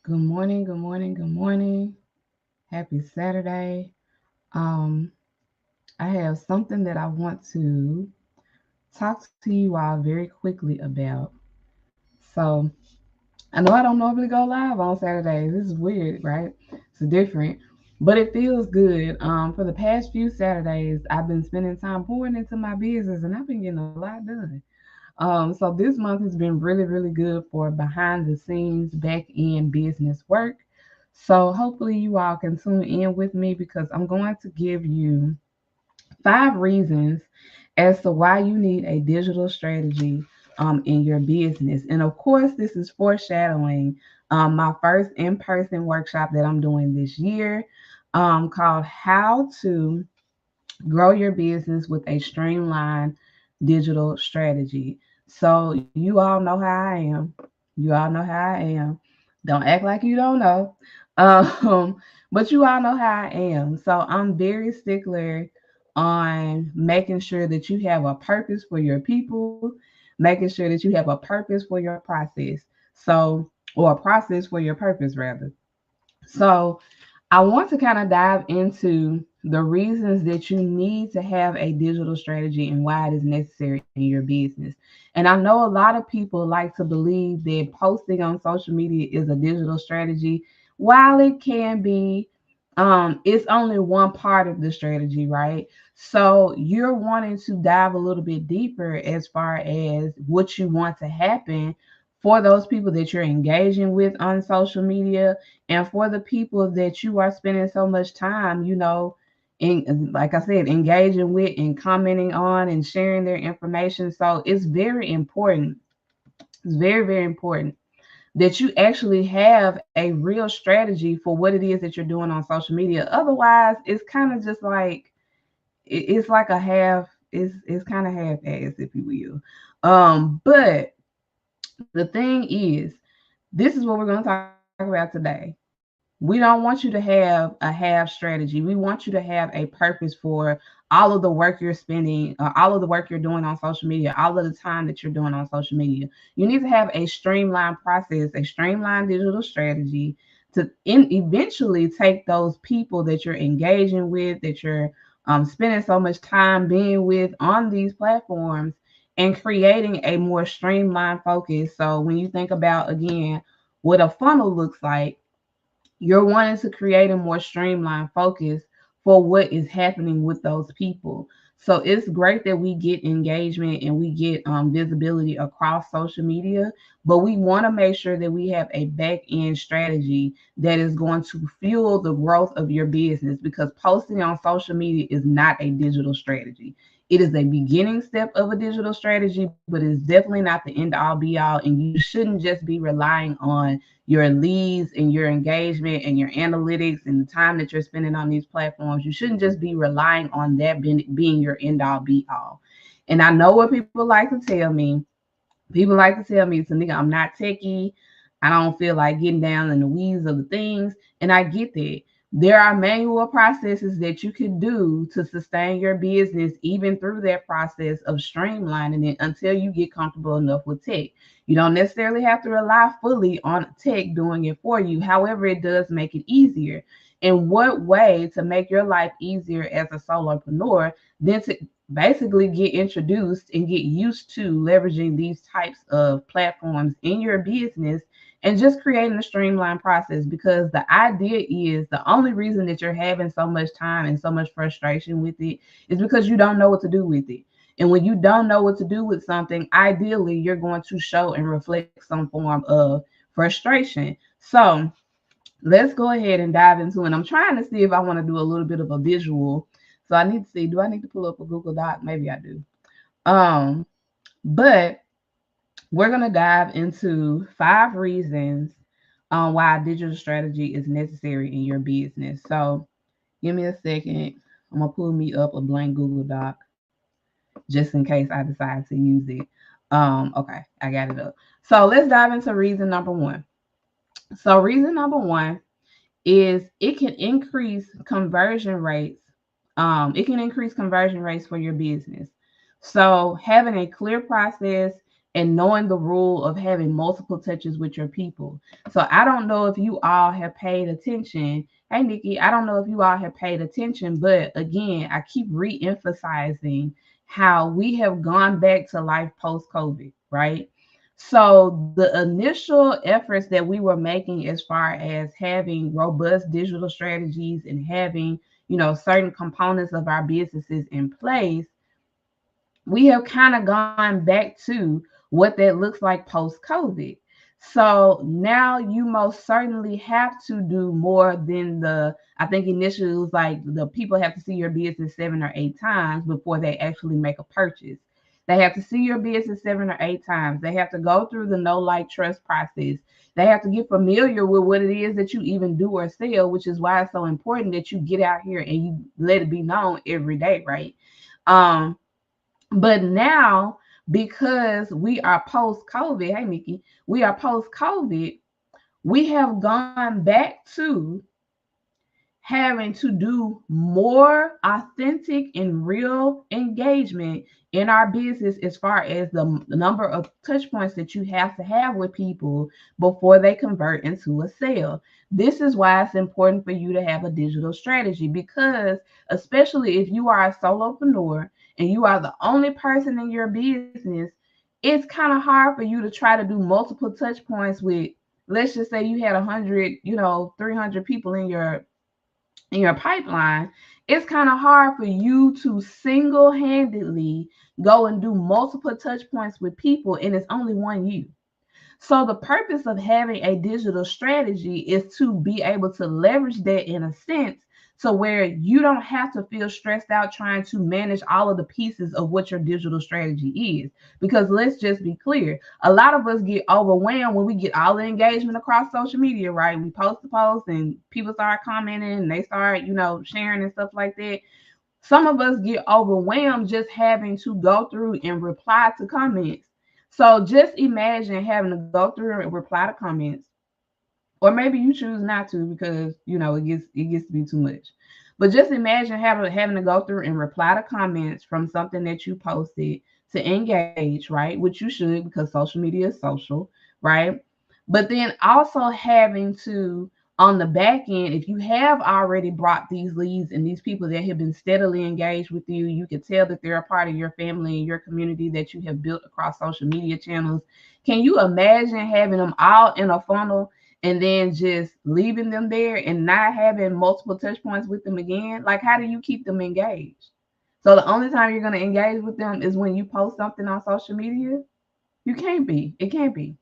Good morning, good morning, good morning. Happy Saturday. Um, I have something that I want to talk to you all very quickly about. So, I know I don't normally go live on Saturdays. This is weird, right? It's different, but it feels good. For the past few Saturdays, I've been spending time pouring into my business and I've been getting a lot done. So this month has been really, really good for behind the scenes, back end business work. So hopefully you all can tune in with me because I'm going to give you 5 reasons as to why you need a digital strategy in your business. And of course, this is foreshadowing my first in-person workshop that I'm doing this year called How to Grow Your Business with a Streamlined Digital Strategy. So you all know how I am. You all know how I am. Don't act like you don't know. Um, but you all know how I am. So I'm very stickler on making sure that you have a purpose for your people, making sure that you have a purpose for your process. So, or a process for your purpose rather. So I want to kind of dive into the reasons that you need to have a digital strategy and why it is necessary in your business. And I know a lot of people like to believe that posting on social media is a digital strategy. While it can be, it's only one part of the strategy, right? So you're wanting to dive a little bit deeper as far as what you want to happen for those people that you're engaging with on social media and for the people that you are spending so much time, in like I said, engaging with and commenting on and sharing their information. So it's very important. It's very, very important that you actually have a real strategy for what it is that you're doing on social media. Otherwise, it's kind of just like it's like a half. It's kind of half-assed, if you will. But the thing is, this is what we're going to talk about today. We don't want you to have a half strategy. We want you to have a purpose for all of the work you're spending, all of the work you're doing on social media, all of the time that you're doing on social media. You need to have a streamlined process, a streamlined digital strategy to eventually take those people that you're engaging with, that you're spending so much time being with on these platforms and creating a more streamlined focus. So when you think about, again, what a funnel looks like, you're wanting to create a more streamlined focus for what is happening with those people. So it's great that we get engagement and we get visibility across social media, but we want to make sure that we have a back end strategy that is going to fuel the growth of your business because posting on social media is not a digital strategy. It is a beginning step of a digital strategy, but it's definitely not the end all be all. And you shouldn't just be relying on your leads and your engagement and your analytics and the time that you're spending on these platforms. You shouldn't just be relying on that being your end all be all. And I know what people like to tell me. People like to tell me, Tanika, I'm not techie. I don't feel like getting down in the weeds of the things. And I get that. There are manual processes that you could do to sustain your business, even through that process of streamlining it until you get comfortable enough with tech. You don't necessarily have to rely fully on tech doing it for you. However, it does make it easier. And what way to make your life easier as a solopreneur than to basically get introduced and get used to leveraging these types of platforms in your business and just creating a streamlined process, because the idea is the only reason that you're having so much time and so much frustration with it is because you don't know what to do with it. And when you don't know what to do with something, ideally you're going to show and reflect some form of frustration. So let's go ahead and dive into it. I'm trying to see if I want to do a little bit of a visual. So I need to see, do I need to pull up a Google Doc? Maybe I do. Um, but we're going to dive into 5 reasons why digital strategy is necessary in your business. So give me a second. I'm going to pull me up a blank Google Doc just in case I decide to use it. Okay, I got it up. So let's dive into reason number one. So reason number one is it can increase conversion rates. It can increase conversion rates for your business. So having a clear process and knowing the rule of having multiple touches with your people. So I don't know if you all have paid attention. Hey, Nikki, I don't know if you all have paid attention, but again, I keep re-emphasizing how we have gone back to life post-COVID, right? So the initial efforts that we were making as far as having robust digital strategies and having, certain components of our businesses in place, we have kind of gone back to what that looks like post COVID. So now you most certainly have to do more than I think initially it was like the people have to see your business 7 or 8 times before they actually make a purchase. They have to see your business 7 or 8 times. They have to go through the know, like, trust process. They have to get familiar with what it is that you even do or sell, which is why it's so important that you get out here and you let it be known every day, right? Um, but now, because we are post COVID, hey, Mickey, we are post COVID, we have gone back to having to do more authentic and real engagement in our business as far as the number of touch points that you have to have with people before they convert into a sale. This is why it's important for you to have a digital strategy, because especially if you are a solopreneur and you are the only person in your business, it's kind of hard for you to try to do multiple touch points with, let's just say you had 100, 300 people in your pipeline. It's kind of hard for you to single-handedly go and do multiple touch points with people, and it's only one you. So the purpose of having a digital strategy is to be able to leverage that in a sense, so where you don't have to feel stressed out trying to manage all of the pieces of what your digital strategy is. Because let's just be clear, a lot of us get overwhelmed when we get all the engagement across social media, right? We post the post and people start commenting and they start, sharing and stuff like that. Some of us get overwhelmed just having to go through and reply to comments. So just imagine having to go through and reply to comments, or maybe you choose not to because it gets to be too much. But just imagine having to go through and reply to comments from something that you posted to engage, right? Which you should, because social media is social, right? But then also having to, on the back end, if you have already brought these leads and these people that have been steadily engaged with you, you can tell that they're a part of your family and your community that you have built across social media channels. Can you imagine having them all in a funnel and then just leaving them there and not having multiple touch points with them again? Like, how do you keep them engaged? So the only time you're going to engage with them is when you post something on social media? You can't be. It can't be,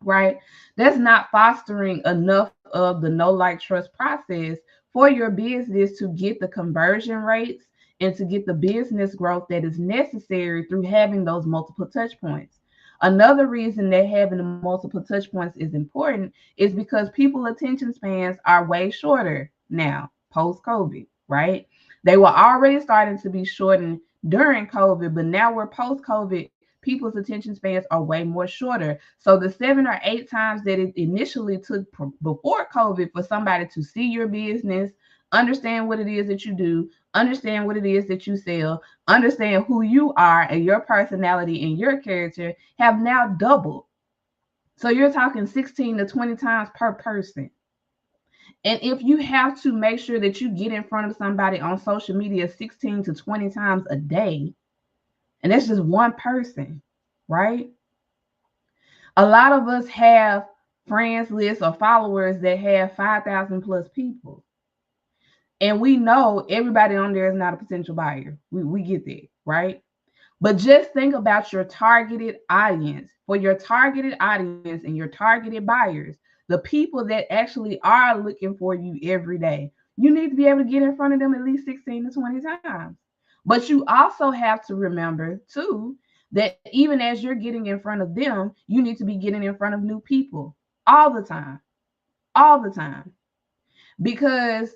right? That's not fostering enough of the know, like, trust process for your business to get the conversion rates and to get the business growth that is necessary through having those multiple touch points. Another reason that having the multiple touch points is important is because people's attention spans are way shorter now, post COVID, right? They were already starting to be shortened during COVID, but now we're post COVID. People's attention spans are way more shorter. So the 7 or 8 times that it initially took before COVID for somebody to see your business, understand what it is that you do, understand what it is that you sell, understand who you are and your personality and your character, have now doubled. So you're talking 16 to 20 times per person. And if you have to make sure that you get in front of somebody on social media 16 to 20 times a day, and that's just one person, right? A lot of us have friends lists or followers that have 5,000 plus people. And we know everybody on there is not a potential buyer. We get that, right? But just think about your targeted audience. For your targeted audience and your targeted buyers, the people that actually are looking for you every day, you need to be able to get in front of them at least 16 to 20 times. But you also have to remember, too, that even as you're getting in front of them, you need to be getting in front of new people all the time, all the time. Because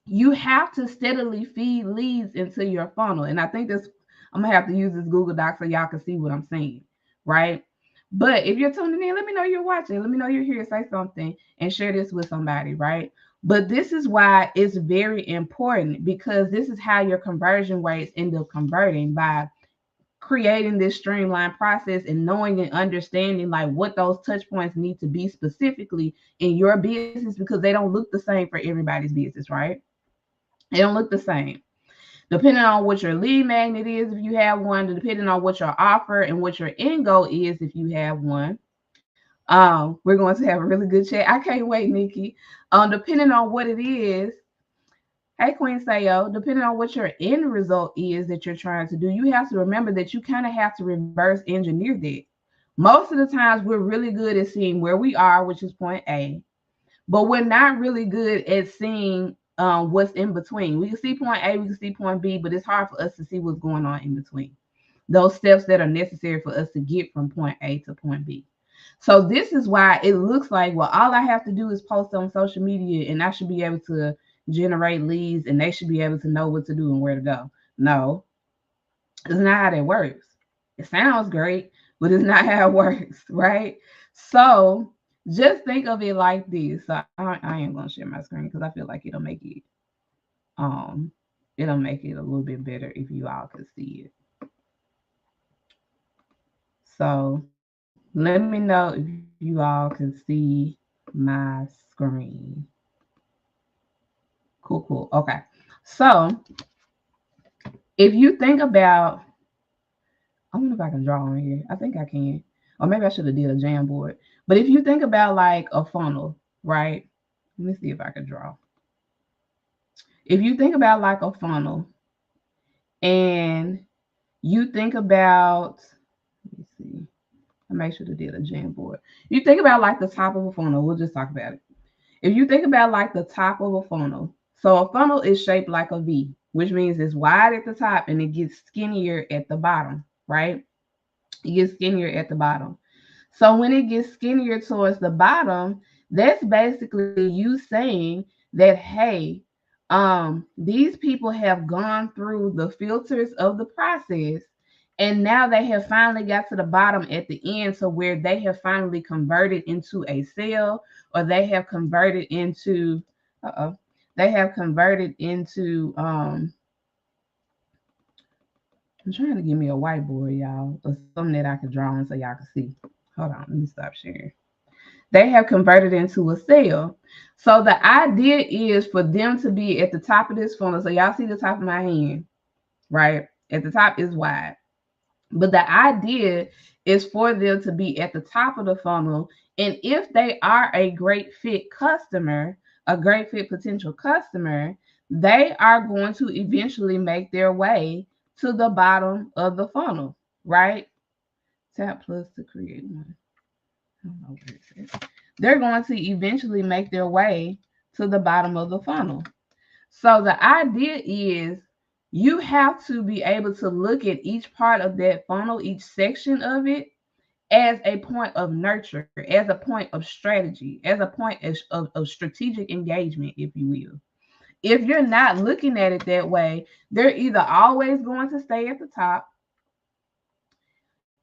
you have to steadily feed leads into your funnel. And I think I'm going to have to use this Google Doc so y'all can see what I'm saying, right? But if you're tuning in, let me know you're watching. Let me know you're here. Say something and share this with somebody, right? But this is why it's very important, because this is how your conversion rates end up converting, by creating this streamlined process and knowing and understanding like what those touch points need to be specifically in your business, because they don't look the same for everybody's business, right? They don't look the same. Depending on what your lead magnet is, if you have one, depending on what your offer and what your end goal is, if you have one. We're going to have a really good chat. I can't wait, Nikki. Depending on what it is, hey, Queen Sayo, depending on what your end result is that you're trying to do, you have to remember that you kind of have to reverse engineer that. Most of the times, we're really good at seeing where we are, which is point A, but we're not really good at seeing what's in between. We can see point A, we can see point B, but it's hard for us to see what's going on in between. Those steps that are necessary for us to get from point A to point B. So this is why it looks like, well, all I have to do is post on social media and I should be able to generate leads and they should be able to know what to do and where to go. No, it's not how that works. It sounds great, but it's not how it works, right? So just think of it like this. So I am going to share my screen because I feel like it'll make it a little bit better if you all can see it. So let me know if you all can see my screen. Cool. Okay. So if you think about, I don't know if I can draw on here. I think I can. Or maybe I should have did a Jamboard. But if you think about like a funnel, right? Let me see if I can draw. If you think about like a funnel and you think about, let me see. I make sure to did a Jamboard. You think about like the top of a funnel. We'll just talk about it. If you think about like the top of a funnel, so a funnel is shaped like a V, which means it's wide at the top and it gets skinnier at the bottom, right? It gets skinnier at the bottom. So when it gets skinnier towards the bottom, that's basically you saying that, hey, these people have gone through the filters of the process and now they have finally got to the bottom at the end, so where they have finally converted into a sale, or they have converted into I'm trying to give me a whiteboard, y'all, or something that I can draw on so y'all can see. Hold on, let me stop sharing. They have converted into a sale. So the idea is for them to be at the top of this funnel. So y'all see the top of my hand, right? At the top is wide. But the idea is for them to be at the top of the funnel. And if they are a great fit customer, a great fit potential customer, they are going to eventually make their way to the bottom of the funnel, right? Tap plus to create one. I don't know where it's at. They're going to eventually make their way to the bottom of the funnel. So the idea is you have to be able to look at each part of that funnel, each section of it, as a point of nurture, as a point of strategy, as a point of strategic engagement, if you will. If you're not looking at it that way, they're either always going to stay at the top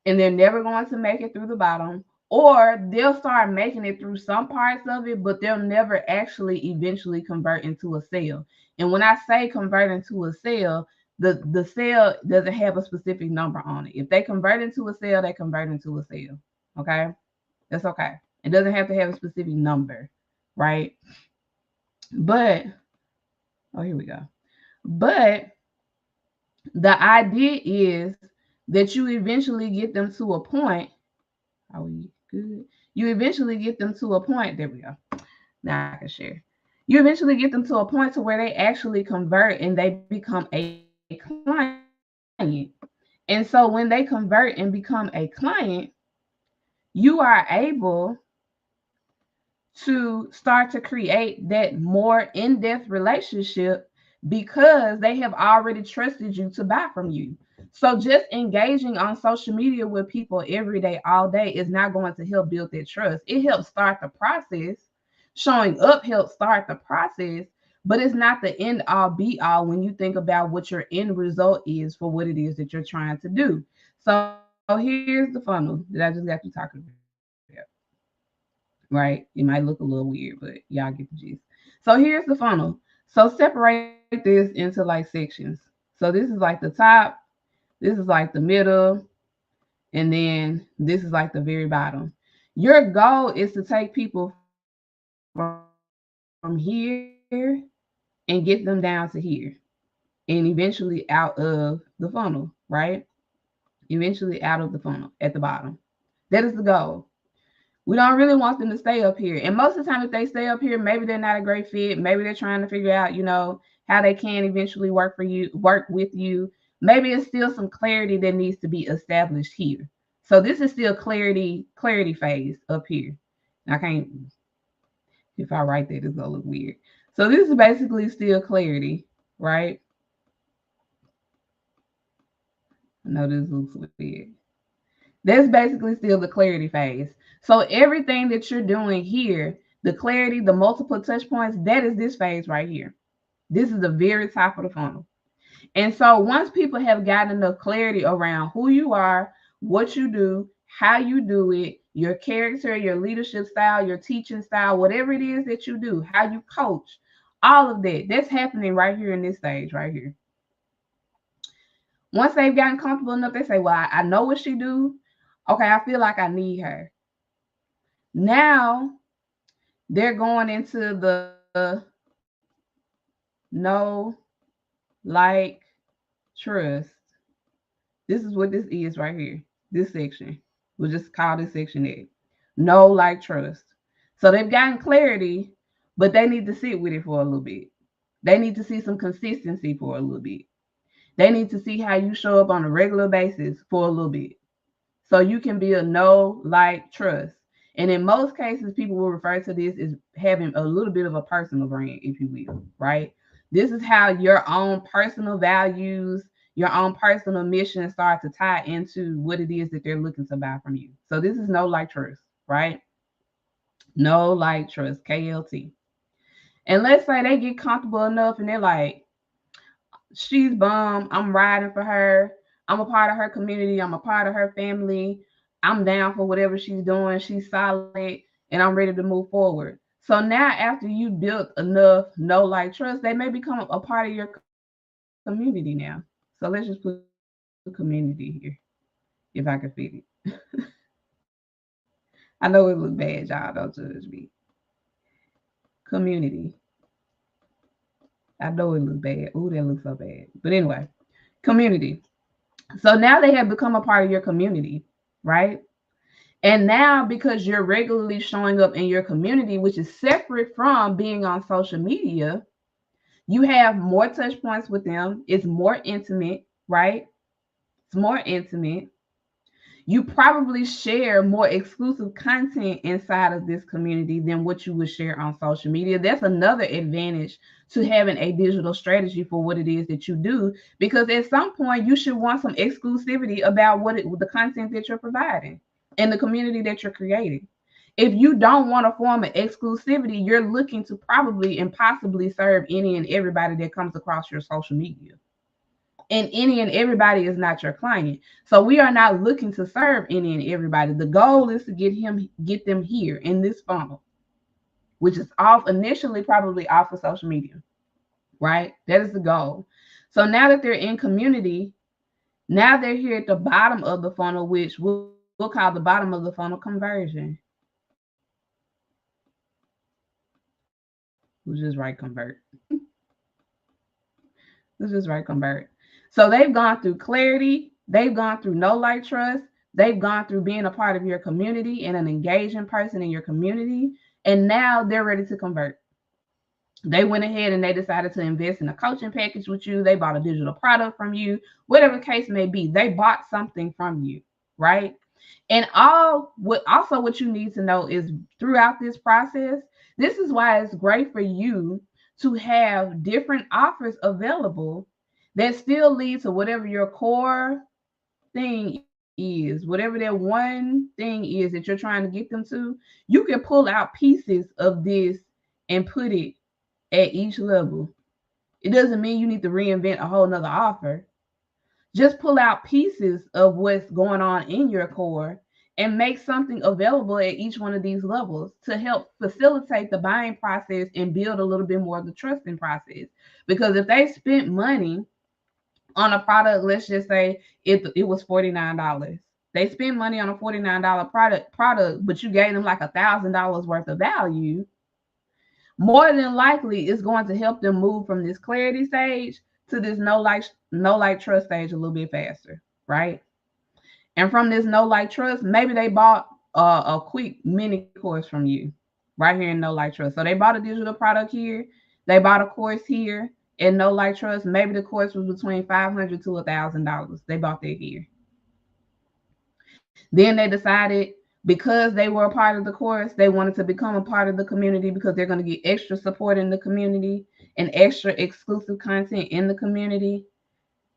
and they're never going to make it through the bottom, or they'll start making it through some parts of it, but they'll never actually eventually convert into a sale. And when I say convert into a sale, the sale doesn't have a specific number on it. If they convert into a sale, they convert into a sale. Okay? That's okay. It doesn't have to have a specific number, right? But, oh, here we go. But the idea is that you eventually get them to a point. Are we good? You eventually get them to a point. There we go. Now I can share. You eventually get them to a point to where they actually convert and they become a client. And so when they convert and become a client, you are able to start to create that more in-depth relationship because they have already trusted you to buy from you. So just engaging on social media with people every day, all day is not going to help build that trust. It helps start the process. Showing up helps start the process, but it's not the end all be all when you think about what your end result is for what it is that you're trying to do. So here's the funnel that I just got you talking about. Right? It might look a little weird, but y'all get the gist. So here's the funnel. So separate this into like sections. So this is like the top. This is like the middle, and then this is like the very bottom. Your goal is to take people from here and get them down to here and eventually out of the funnel, right? Eventually out of the funnel at the bottom. That is the goal. We don't really want them to stay up here. And most of the time, if they stay up here, maybe they're not a great fit. Maybe they're trying to figure out, how they can eventually work with you. Maybe it's still some clarity that needs to be established here. So this is still clarity phase up here. I can't, if I write that, it's gonna look weird. So this is basically still clarity, right? I know this looks weird. That's basically still the clarity phase. So everything that you're doing here, the clarity, the multiple touch points, that is this phase right here. This is the very top of the funnel. And so once people have gotten enough clarity around who you are, what you do, how you do it, your character, your leadership style, your teaching style, whatever it is that you do, how you coach, all of that, that's happening right here in this stage right here. Once they've gotten comfortable enough, they say, well, I know what she do. Okay, I feel like I need her. Now they're going into the know, like, trust. This is what this is right here. This section. We'll just call this section it. Know, like, trust. So they've gotten clarity, but they need to sit with it for a little bit. They need to see some consistency for a little bit. They need to see how you show up on a regular basis for a little bit. So you can be a know, like, trust. And in most cases, people will refer to this as having a little bit of a personal brand, if you will, right? This is how your own personal values, your own personal mission start to tie into what it is that they're looking to buy from you. So this is know, like, trust, right? Know, like, trust, KLT. And let's say they get comfortable enough and they're like, she's bum, I'm riding for her. I'm a part of her community. I'm a part of her family. I'm down for whatever she's doing. She's solid and I'm ready to move forward. So now after you built enough know, like, trust, they may become a part of your community now. So let's just put community here, if I can fit it. I know it looks bad, y'all. Don't judge me. Community. I know it looks bad. Ooh, that looks so bad. But anyway, community. So now they have become a part of your community, right? And now, because you're regularly showing up in your community, which is separate from being on social media, you have more touch points with them. It's more intimate, right? It's more intimate. You probably share more exclusive content inside of this community than what you would share on social media. That's another advantage to having a digital strategy for what it is that you do, because at some point you should want some exclusivity about the content that you're providing and the community that you're creating. If you don't want a form of exclusivity, you're looking to probably and possibly serve any and everybody that comes across your social media. And any and everybody is not your client. So we are not looking to serve any and everybody. The goal is to get them here in this funnel, which is off initially, probably off of social media, right? That is the goal. So now that they're in community, now they're here at the bottom of the funnel, which we'll call the bottom of the funnel conversion. We'll just write convert. Let's just write convert. So they've gone through clarity. They've gone through know, like, trust. They've gone through being a part of your community and an engaging person in your community. And now they're ready to convert. They went ahead and they decided to invest in a coaching package with you. They bought a digital product from you, whatever the case may be. They bought something from you, right? And what you need to know is throughout this process, this is why it's great for you to have different offers available that still lead to whatever your core thing is, whatever that one thing is that you're trying to get them to. You can pull out pieces of this and put it at each level. It doesn't mean you need to reinvent a whole nother offer. Just pull out pieces of what's going on in your core and make something available at each one of these levels to help facilitate the buying process and build a little bit more of the trusting process. Because if they spent money on a product, let's just say it was $49. They spend money on a $49 product, but you gave them like $1,000 worth of value. More than likely, it's going to help them move from this clarity stage to this no like trust stage a little bit faster, right? And from this no like trust, maybe they bought a quick mini course from you right here in no like trust. So they bought a digital product here, they bought a course here in no like trust. Maybe the course was between $500 to $1,000. They bought that here. Then they decided because they were a part of the course, they wanted to become a part of the community because they're going to get extra support in the community and extra exclusive content in the community.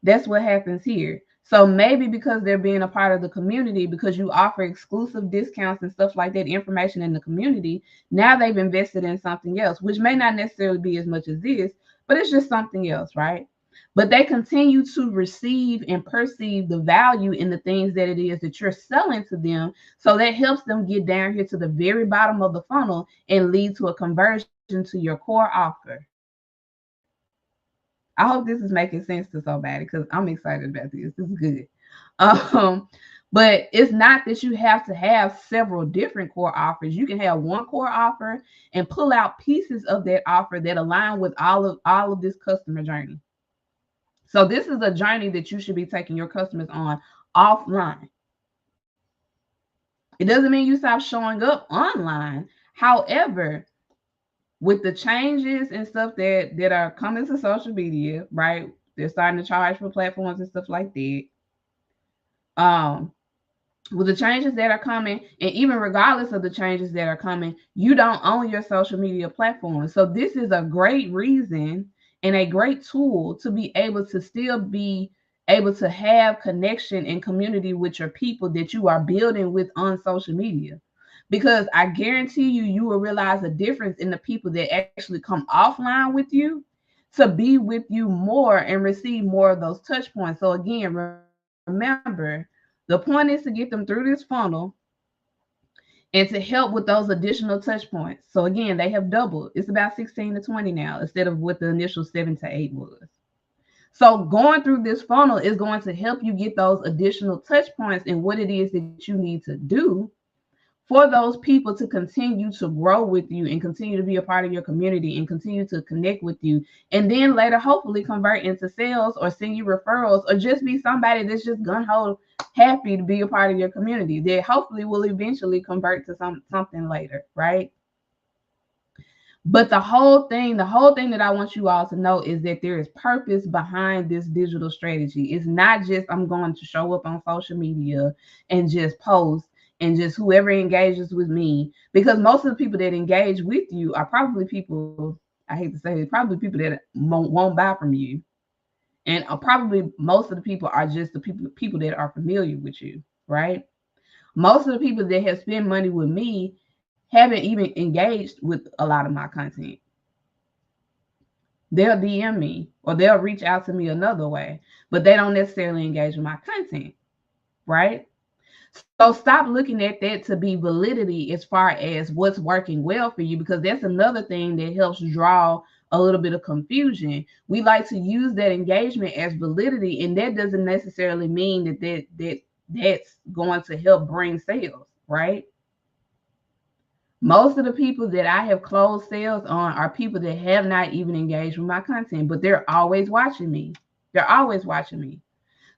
That's what happens here. So maybe because they're being a part of the community, because you offer exclusive discounts and stuff like that, information in the community, now they've invested in something else, which may not necessarily be as much as this, but it's just something else, right? But they continue to receive and perceive the value in the things that it is that you're selling to them. So that helps them get down here to the very bottom of the funnel and lead to a conversion to your core offer. I hope this is making sense to somebody because I'm excited about this. This is good. Um, but it's not that you have to have several different core offers. You can have one core offer and pull out pieces of that offer that align with all of this customer journey. So this is a journey that you should be taking your customers on offline. It doesn't mean you stop showing up online. However, with the changes and stuff that are coming to social media, right? They're starting to charge for platforms and stuff like that. Um, with the changes that are coming, and even regardless of the changes that are coming, you don't own your social media platform. So this is a great reason and a great tool to be able to still be able to have connection and community with your people that you are building with on social media. Because I guarantee you, you will realize a difference in the people that actually come offline with you to be with you more and receive more of those touch points. So again, remember, the point is to get them through this funnel and to help with those additional touch points. So again, they have doubled. It's about 16 to 20 now instead of what the initial 7 to 8 was. So going through this funnel is going to help you get those additional touch points and what it is that you need to do for those people to continue to grow with you and continue to be a part of your community and continue to connect with you. And then later, hopefully convert into sales or send you referrals or just be somebody that's just gun-ho happy to be a part of your community that hopefully will eventually convert to something later, right? But the whole thing that I want you all to know is that there is purpose behind this digital strategy. It's not just I'm going to show up on social media and just post and just whoever engages with me, because most of the people that engage with you are probably people, I hate to say it, probably people that won't buy from you. And probably most of the people are just the people that are familiar with you, right? Most of the people that have spent money with me haven't even engaged with a lot of my content. They'll DM me or they'll reach out to me another way, but they don't necessarily engage with my content, right? So stop looking at that to be validity as far as what's working well for you, because that's another thing that helps draw a little bit of confusion. We like to use that engagement as validity, and that doesn't necessarily mean that's going to help bring sales, right? Most of the people that I have closed sales on are people that have not even engaged with my content, but they're always watching me. They're always watching me.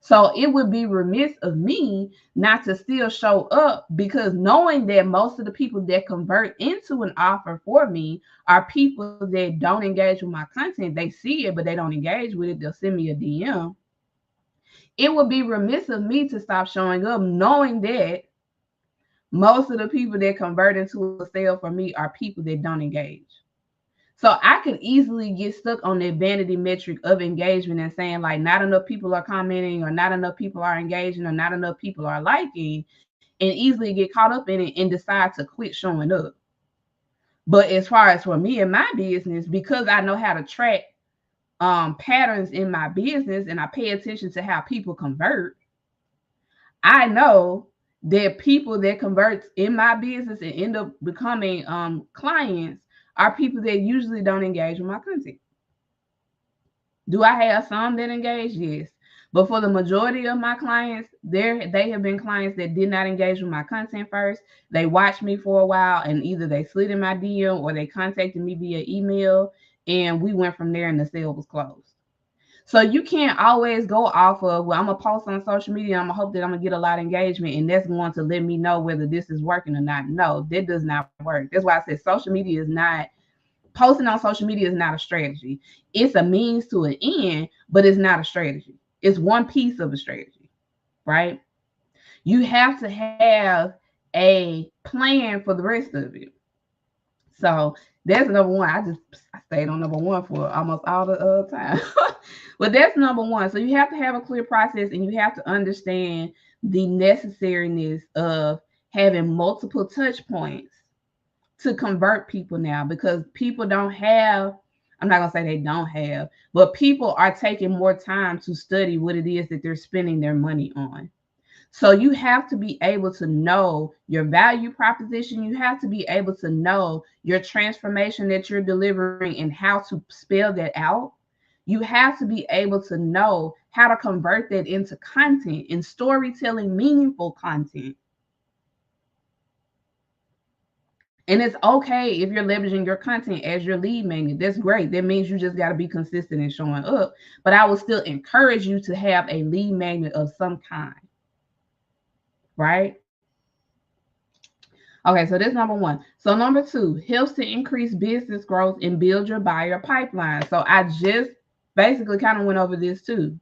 So it would be remiss of me not to still show up, because knowing that most of the people that convert into an offer for me are people that don't engage with my content. They see it, but they don't engage with it. They'll send me a DM. It would be remiss of me to stop showing up knowing that most of the people that convert into a sale for me are people that don't engage. So I could easily get stuck on that vanity metric of engagement and saying like not enough people are commenting or not enough people are engaging or not enough people are liking, and easily get caught up in it and decide to quit showing up. But as far as for me and my business, because I know how to track patterns in my business and I pay attention to how people convert, I know that people that convert in my business and end up becoming clients are people that usually don't engage with my content. Do I have some that engage? Yes. But for the majority of my clients, they have been clients that did not engage with my content first. They watched me for a while, and either they slid in my DM or they contacted me via email, and we went from there and the sale was closed. So you can't always go off of, well, I'm gonna post on social media, I'm gonna hope that I'm gonna get a lot of engagement, and that's going to let me know whether this is working or not. No, that does not work. That's why I said social media is not, posting on social media is not a strategy. It's a means to an end, but it's not a strategy. It's one piece of a strategy, right? You have to have a plan for the rest of it. So that's number one. I stayed on number one for almost all the time. But that's number one. So you have to have a clear process, and you have to understand the necessariness of having multiple touch points to convert people now, because people don't have, I'm not going to say they don't have, but people are taking more time to study what it is that they're spending their money on. So you have to be able to know your value proposition. You have to be able to know your transformation that you're delivering and how to spell that out. You have to be able to know how to convert that into content and storytelling, meaningful content. And it's okay if you're leveraging your content as your lead magnet. That's great. That means you just got to be consistent in showing up. But I would still encourage you to have a lead magnet of some kind, right? Okay, so that's number one. So number two, helps to increase business growth and build your buyer pipeline. So I just basically kind of went over this too.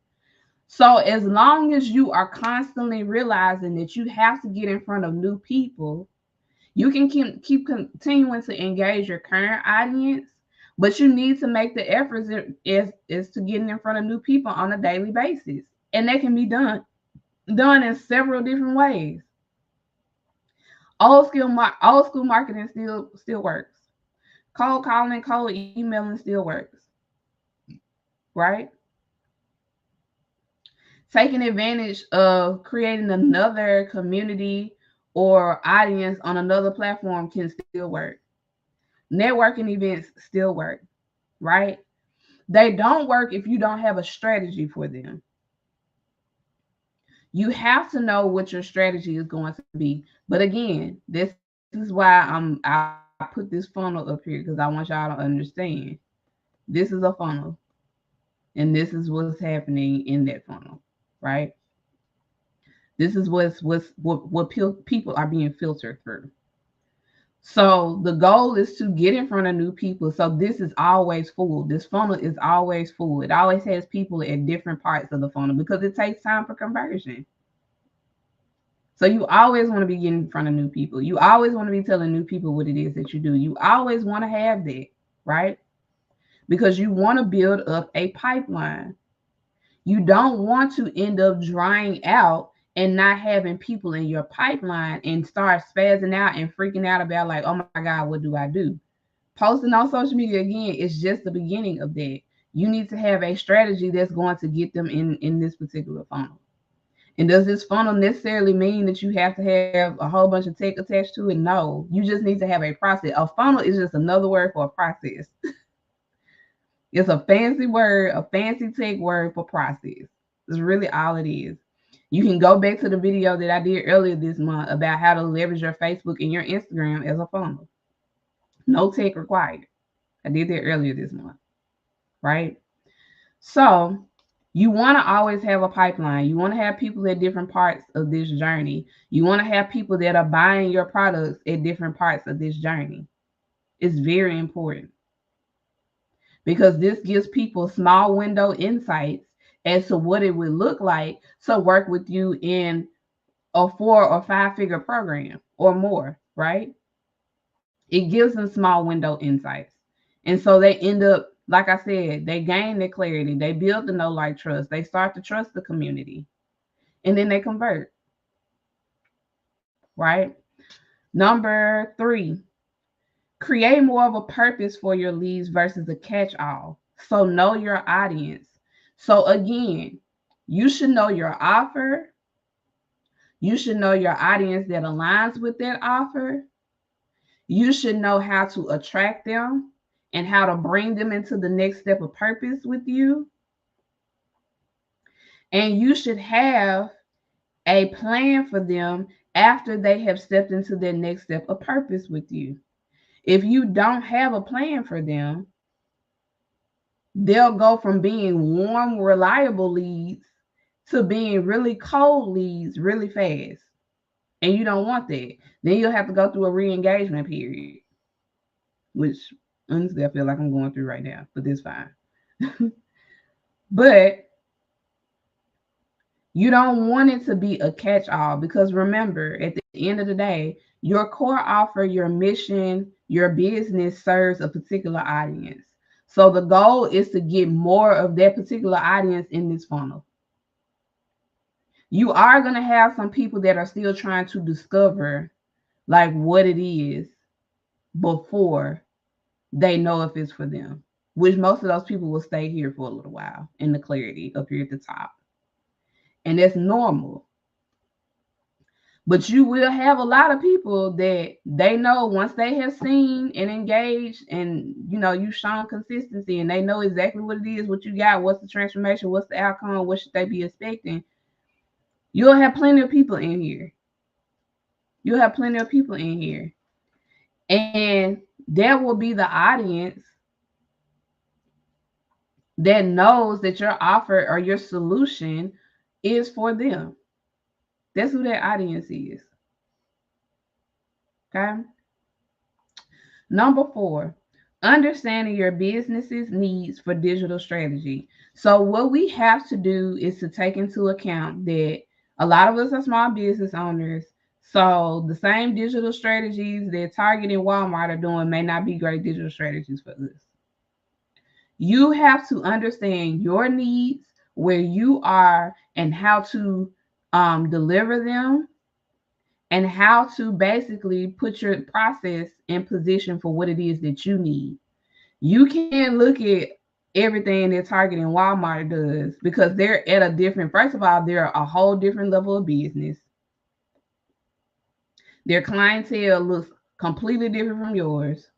So as long as you are constantly realizing that you have to get in front of new people, you can keep continuing to engage your current audience, but you need to make the efforts is to getting in front of new people on a daily basis. And that can be done in several different ways. Old school marketing still works. Cold calling, cold emailing still works, right? Taking advantage of creating another community or audience on another platform can still work. Networking events still work, right? They don't work if you don't have a strategy for them. You have to know what your strategy is going to be. But again, this is why I put this funnel up here, because I want y'all to understand this is a funnel, and this is what's happening in that funnel, right? This is what people are being filtered through. So the goal is to get in front of new people. So this is always full. This funnel is always full. It always has people at different parts of the funnel because it takes time for conversion. So you always want to be getting in front of new people. You always want to be telling new people what it is that you do. You always want to have that, right? Because you want to build up a pipeline. You don't want to end up drying out and not having people in your pipeline and start spazzing out and freaking out about, like, oh my God, what do I do? Posting on social media, again, is just the beginning of that. You need to have a strategy that's going to get them in this particular funnel. And does this funnel necessarily mean that you have to have a whole bunch of tech attached to it? No, you just need to have a process. A funnel is just another word for a process. It's a fancy word, a fancy tech word for process. It's really all it is. You can go back to the video that I did earlier this month about how to leverage your Facebook and your Instagram as a funnel. No tech required. I did that earlier this month, right? So you want to always have a pipeline. You want to have people at different parts of this journey. You want to have people that are buying your products at different parts of this journey. It's very important, because this gives people small window insights as to what it would look like to work with you in a 4 or 5 figure program or more, right? It gives them small window insights. And so they end up, like I said, they gain their clarity. They build the know, like, trust. They start to trust the community. And then they convert, right? Number 3, create more of a purpose for your leads versus a catch-all. So know your audience. So again, you should know your offer. You should know your audience that aligns with that offer. You should know how to attract them and how to bring them into the next step of purpose with you. And you should have a plan for them after they have stepped into their next step of purpose with you. If you don't have a plan for them, they'll go from being warm, reliable leads to being really cold leads really fast. And you don't want that. Then you'll have to go through a re-engagement period, which honestly I feel like I'm going through right now, but that's fine. But you don't want it to be a catch-all, because remember, at the end of the day, your core offer, your mission, your business serves a particular audience. So the goal is to get more of that particular audience in this funnel. You are going to have some people that are still trying to discover like what it is before they know if it's for them, which most of those people will stay here for a little while in the clarity up here at the top. And that's normal. But you will have a lot of people that they know once they have seen and engaged and, you've shown consistency and they know exactly what it is, what you got, what's the transformation, what's the outcome, what should they be expecting. You'll have plenty of people in here. You'll have plenty of people in here. And that will be the audience that knows that your offer or your solution is for them. That's who that audience is. Okay. Number 4, understanding your business's needs for digital strategy. So what we have to do is to take into account that a lot of us are small business owners. So the same digital strategies that Target and Walmart are doing may not be great digital strategies for us. You have to understand your needs, where you are, and how to deliver them, and how to basically put your process in position for what it is that you need. You can't look at everything that Target and Walmart does, because they're at a different, first of all, they're a whole different level of business. Their clientele looks completely different from yours.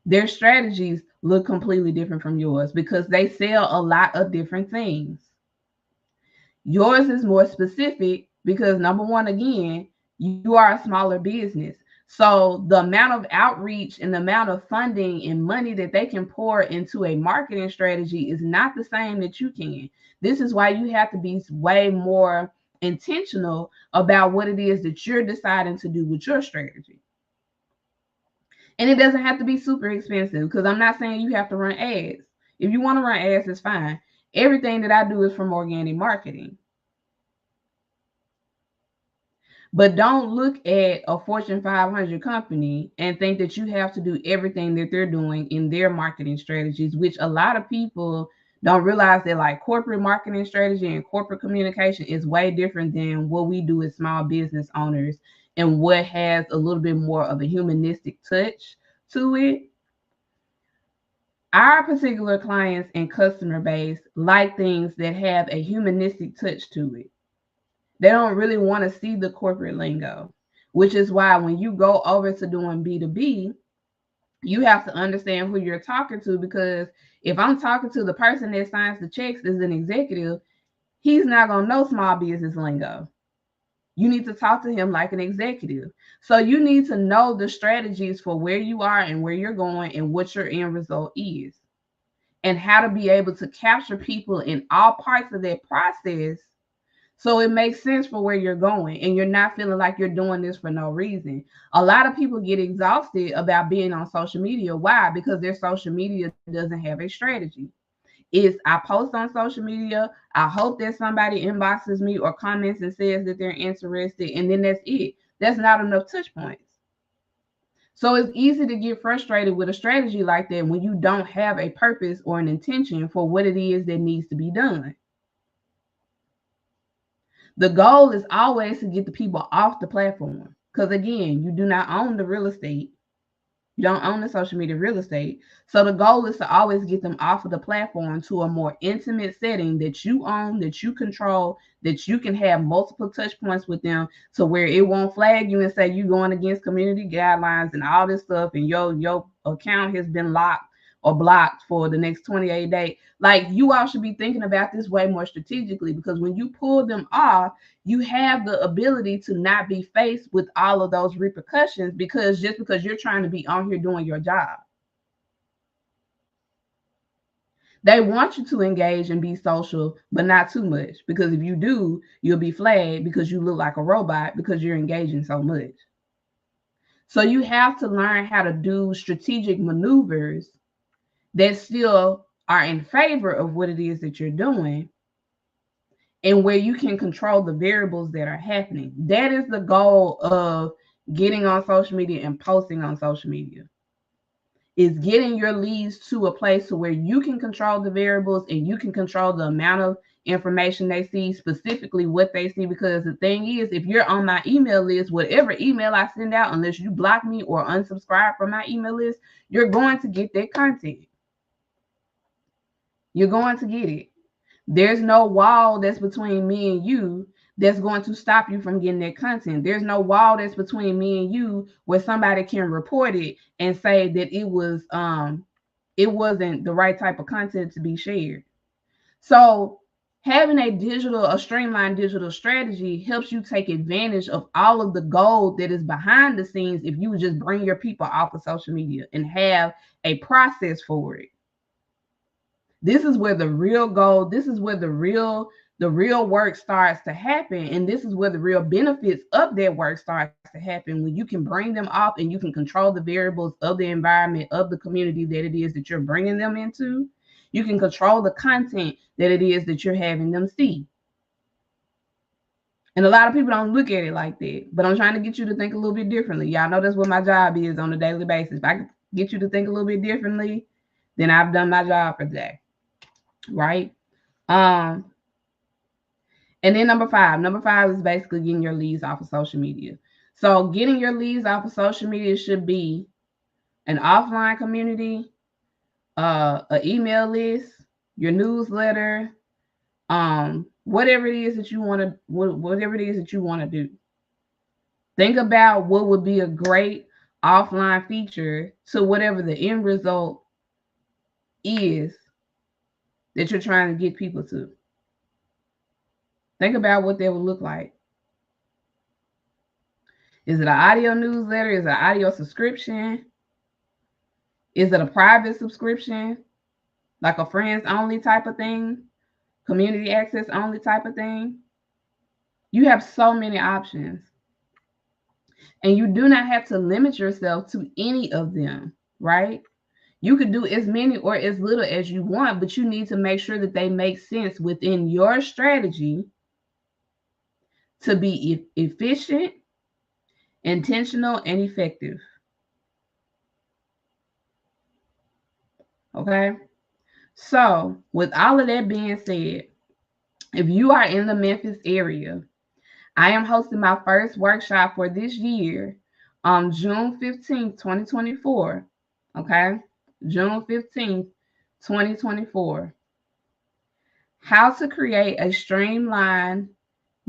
Their strategies look completely different from yours because they sell a lot of different things. Yours is more specific because, number one, again, you are a smaller business. So the amount of outreach and the amount of funding and money that they can pour into a marketing strategy is not the same that you can. This is why you have to be way more intentional about what it is that you're deciding to do with your strategy. And it doesn't have to be super expensive, because I'm not saying you have to run ads. If you want to run ads, it's fine. Everything that I do is from organic marketing. But don't look at a Fortune 500 company and think that you have to do everything that they're doing in their marketing strategies, which a lot of people don't realize that like corporate marketing strategy and corporate communication is way different than what we do as small business owners, and what has a little bit more of a humanistic touch to it. Our particular clients and customer base like things that have a humanistic touch to it. They don't really want to see the corporate lingo, which is why when you go over to doing B2B, you have to understand who you're talking to, because if I'm talking to the person that signs the checks as an executive, he's not going to know small business lingo. You need to talk to him like an executive. So you need to know the strategies for where you are and where you're going and what your end result is, and how to be able to capture people in all parts of that process, so it makes sense for where you're going and you're not feeling like you're doing this for no reason. A lot of people get exhausted about being on social media. Why? Because their social media doesn't have a strategy. It's, I post on social media, I hope that somebody inboxes me or comments and says that they're interested, and then that's it. That's not enough touch points. So it's easy to get frustrated with a strategy like that when you don't have a purpose or an intention for what it is that needs to be done. The goal is always to get the people off the platform, because again, you do not own the real estate. You don't own the social media real estate. So the goal is to always get them off of the platform to a more intimate setting that you own, that you control, that you can have multiple touch points with them, to where it won't flag you and say you're going against community guidelines and all this stuff, and your account has been locked or blocked for the next 28 days. Like, you all should be thinking about this way more strategically, because when you pull them off, you have the ability to not be faced with all of those repercussions, because just because you're trying to be on here doing your job. They want you to engage and be social, but not too much, because if you do, you'll be flagged because you look like a robot because you're engaging so much. So you have to learn how to do strategic maneuvers that still are in favor of what it is that you're doing, and where you can control the variables that are happening. That is the goal of getting on social media and posting on social media, is getting your leads to a place to where you can control the variables and you can control the amount of information they see, specifically what they see. Because the thing is, if you're on my email list, whatever email I send out, unless you block me or unsubscribe from my email list, you're going to get that content. You're going to get it. There's no wall that's between me and you that's going to stop you from getting that content. There's no wall that's between me and you where somebody can report it and say that it wasn't the right type of content to be shared. So having a streamlined digital strategy helps you take advantage of all of the gold that is behind the scenes if you just bring your people off of social media and have a process for it. This is where the real gold, this is where the real work starts to happen. And this is where the real benefits of that work starts to happen, when you can bring them off and you can control the variables of the environment, of the community that it is that you're bringing them into. You can control the content that it is that you're having them see. And a lot of people don't look at it like that, but I'm trying to get you to think a little bit differently. Y'all know that's what my job is on a daily basis. If I can get you to think a little bit differently, then I've done my job for the day. Right? And then number five is basically getting your leads off of social media. So getting your leads off of social media should be an offline community, an email list, your newsletter, whatever it is that you want to do. Think about what would be a great offline feature to whatever the end result is that you're trying to get people to. Think about what that would look like. Is it an audio newsletter? Is it an audio subscription? Is it a private subscription, like a friends only type of thing? Community access only type of thing? You have so many options. And you do not have to limit yourself to any of them, right? You could do as many or as little as you want, but you need to make sure that they make sense within your strategy to be efficient, intentional, and effective. Okay? So, with all of that being said, if you are in the Memphis area, I am hosting my first workshop for this year on June 15th, 2024. Okay? June 15th, 2024. How to create a streamlined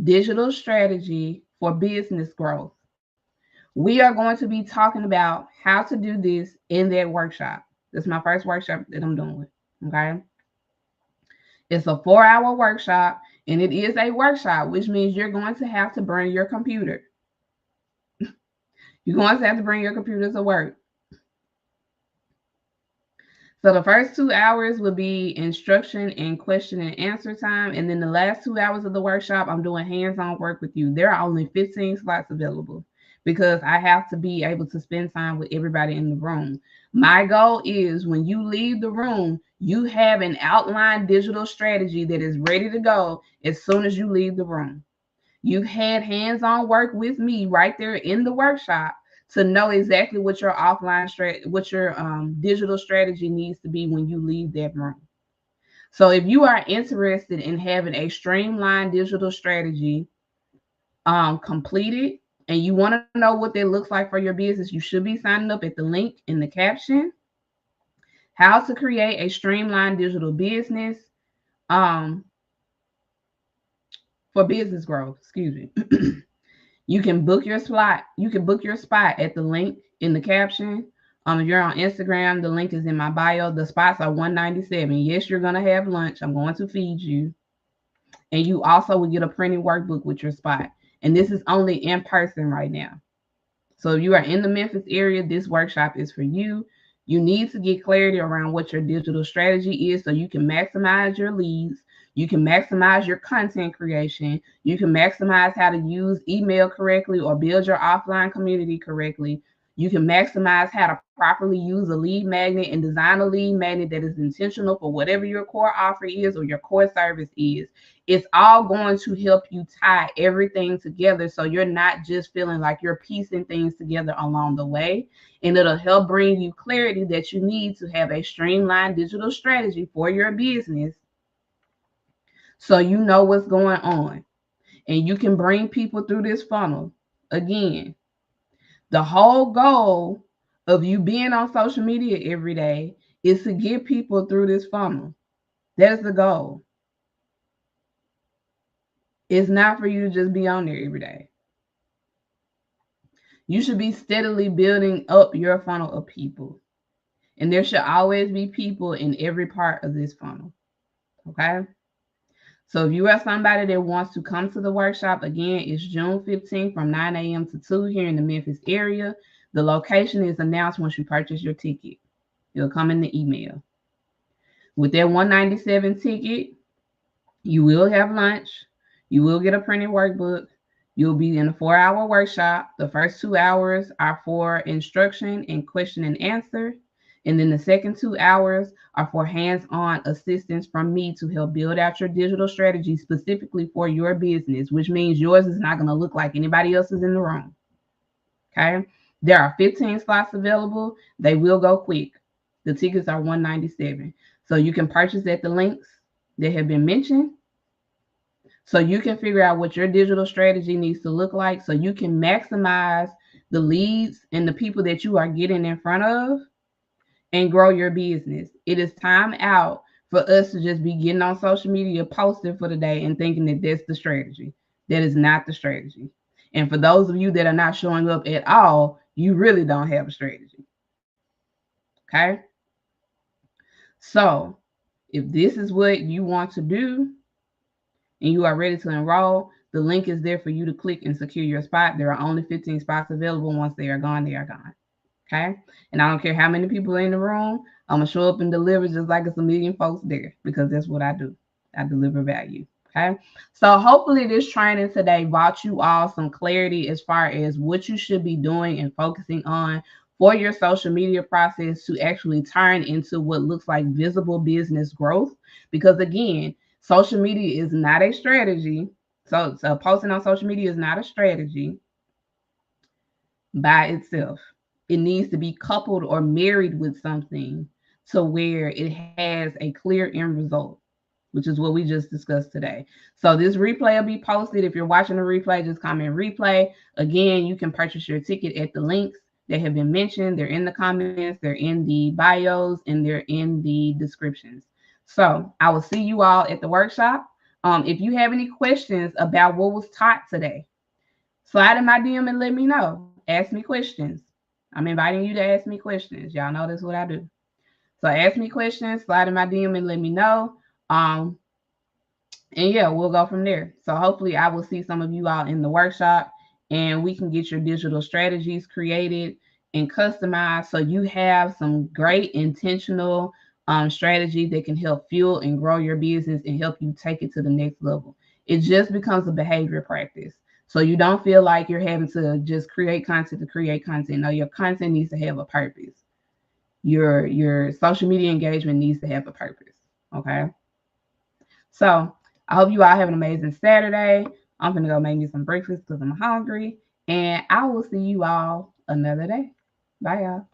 digital strategy for business growth. We are going to be talking about how to do this in that workshop. This is my first workshop that I'm doing. Okay? It's a 4-hour workshop, and it is a workshop, which means you're going to have to bring your computer. You're going to have to bring your computer to work. So the first 2 hours will be instruction and question and answer time. And then the last 2 hours of the workshop, I'm doing hands-on work with you. There are only 15 slots available because I have to be able to spend time with everybody in the room. My goal is when you leave the room, you have an outlined digital strategy that is ready to go as soon as you leave the room. You've had hands-on work with me right there in the workshop to know exactly what your digital strategy needs to be when you leave that room. So if you are interested in having a streamlined digital strategy completed, and you want to know what that looks like for your business, you should be signing up at the link in the caption. How to create a streamlined digital business for business growth. Excuse me. You can book your slot. You can book your spot at the link in the caption. If you're on Instagram, the link is in my bio. The spots are $197. Yes, you're going to have lunch. I'm going to feed you. And you also will get a printed workbook with your spot. And this is only in person right now. So if you are in the Memphis area, this workshop is for you. You need to get clarity around what your digital strategy is so you can maximize your leads. You can maximize your content creation. You can maximize how to use email correctly or build your offline community correctly. You can maximize how to properly use a lead magnet and design a lead magnet that is intentional for whatever your core offer is or your core service is. It's all going to help you tie everything together so you're not just feeling like you're piecing things together along the way. And it'll help bring you clarity that you need to have a streamlined digital strategy for your business so you know what's going on. And you can bring people through this funnel. Again, the whole goal of you being on social media every day is to get people through this funnel. That is the goal. It's not for you to just be on there every day. You should be steadily building up your funnel of people. And there should always be people in every part of this funnel. Okay? So if you are somebody that wants to come to the workshop, again, it's June 15th from 9 a.m. to 2 here in the Memphis area. The location is announced once you purchase your ticket. It'll come in the email. With that $197 ticket, you will have lunch. You will get a printed workbook. You'll be in a 4-hour workshop. The first 2 hours are for instruction and question and answer. And then the second 2 hours are for hands-on assistance from me to help build out your digital strategy specifically for your business, which means yours is not going to look like anybody else's in the room. Okay? There are 15 slots available. They will go quick. The tickets are $197. So you can purchase at the links that have been mentioned. So you can figure out what your digital strategy needs to look like so you can maximize the leads and the people that you are getting in front of and grow your business. It is time out for us to just be getting on social media, posting for the day and thinking that that's the strategy. That is not the strategy. And for those of you that are not showing up at all, you really don't have a strategy. Okay? So if this is what you want to do and you are ready to enroll, the link is there for you to click and secure your spot. There are only 15 spots available. Once they are gone, they are gone. Okay? And I don't care how many people are in the room. I'm going to show up and deliver just like it's a million folks there because that's what I do. I deliver value. Okay? So hopefully this training today brought you all some clarity as far as what you should be doing and focusing on for your social media process to actually turn into what looks like visible business growth. Because again, social media is not a strategy. So posting on social media is not a strategy by itself. It needs to be coupled or married with something to where it has a clear end result, which is what we just discussed today. So this replay will be posted. If you're watching the replay, just comment replay. Again, you can purchase your ticket at the links that have been mentioned. They're in the comments, they're in the bios, and they're in the descriptions. So I will see you all at the workshop. If you have any questions about what was taught today, slide in my DM and let me know. Ask me questions. I'm inviting you to ask me questions. Y'all know that's what I do. So ask me questions, slide in my DM and let me know. And yeah, we'll go from there. So hopefully I will see some of you all in the workshop and we can get your digital strategies created and customized so you have some great intentional strategy that can help fuel and grow your business and help you take it to the next level. It just becomes a behavior practice. So you don't feel like you're having to just create content to create content. No, your content needs to have a purpose. Your social media engagement needs to have a purpose. Okay. So I hope you all have an amazing Saturday. I'm going to go make me some breakfast because I'm hungry. And I will see you all another day. Bye, y'all.